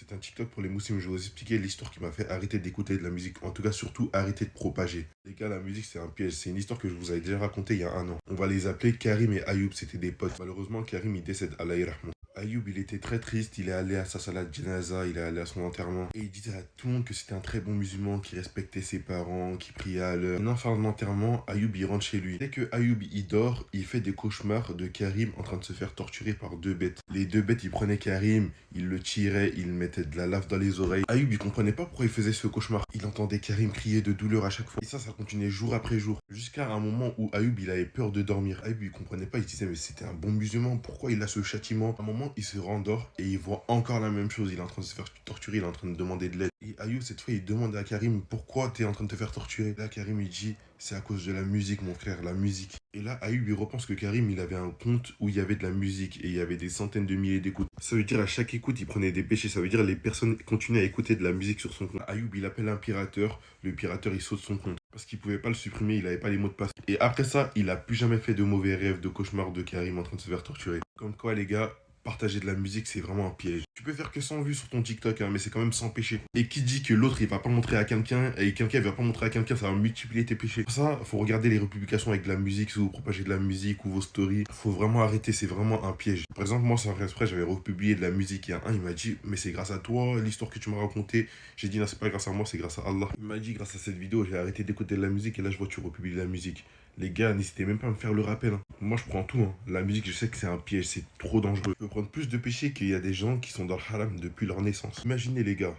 C'est un TikTok pour les musulmans. Je vais vous expliquer l'histoire qui m'a fait arrêter d'écouter de la musique. En tout cas, surtout arrêter de propager. Les gars, la musique, c'est un piège. C'est une histoire que je vous avais déjà racontée il y a un an. On va les appeler Karim et Ayoub. C'était des potes. Malheureusement, Karim, il décède. Allah yarhamou. Ayoub, il était très triste. Il est allé à sa salat janaza. Il est allé à son enterrement. Et il disait à tout le monde que c'était un très bon musulman qui respectait ses parents, qui priait à l'heure. En fin d'enterrement, Ayoub, il rentre chez lui. Dès que Ayoub, il dort, il fait des cauchemars de Karim en train de se faire torturer par deux bêtes. Les deux bêtes, ils prenaient Karim, ils le tiraient, ils mettaient de la lave dans les oreilles. Ayoub, il comprenait pas pourquoi il faisait ce cauchemar. Il entendait Karim crier de douleur à chaque fois. Et ça continuait jour après jour. Jusqu'à un moment où Ayoub, il avait peur de dormir. Ayoub, il comprenait pas, il se disait, mais c'était un bon musulman, pourquoi il a ce châtiment? À un moment, il se rendort et il voit encore la même chose. Il est en train de se faire torturer, il est en train de demander de l'aide. Et Ayoub, cette fois, il demande à Karim, pourquoi t'es en train de te faire torturer? Là, Karim, il dit, c'est à cause de la musique, mon frère, la musique. Et là, Ayoub, il repense que Karim, il avait un compte où il y avait de la musique et il y avait des centaines de milliers d'écoutes. Ça veut dire à chaque écoute, il prenait des péchés. Ça veut dire les personnes continuaient à écouter de la musique sur son compte. Ayoub, il appelle un pirateur. Le pirateur, il saute son compte. Parce qu'il pouvait pas le supprimer, il avait pas les mots de passe. Et après ça, il a plus jamais fait de mauvais rêves, de cauchemars de Karim en train de se faire torturer. Comme quoi, les gars, partager de la musique, c'est vraiment un piège. Tu peux faire que 100 vues sur ton TikTok, hein, mais c'est quand même sans péché. Et qui dit que l'autre, il va pas montrer à quelqu'un, et quelqu'un, il va pas montrer à quelqu'un, ça va multiplier tes péchés. Pour ça, faut regarder les republications avec de la musique, si vous propagez de la musique ou vos stories. Faut vraiment arrêter, c'est vraiment un piège. Par exemple, moi, sans faire exprès, j'avais republié de la musique. Il y a un, il m'a dit, mais c'est grâce à toi, l'histoire que tu m'as racontée. J'ai dit, non, c'est pas grâce à moi, c'est grâce à Allah. Il m'a dit, grâce à cette vidéo, j'ai arrêté d'écouter de la musique, et là, je vois que tu republies de la musique. Les gars, n'hésitez même pas à me faire le rappel, hein. Moi, je prends tout, hein. La musique, je sais que c'est un piège, c'est trop dangereux. Je peux prendre plus de péchés qu'il y a des gens qui sont dans le haram depuis leur naissance. Imaginez, les gars.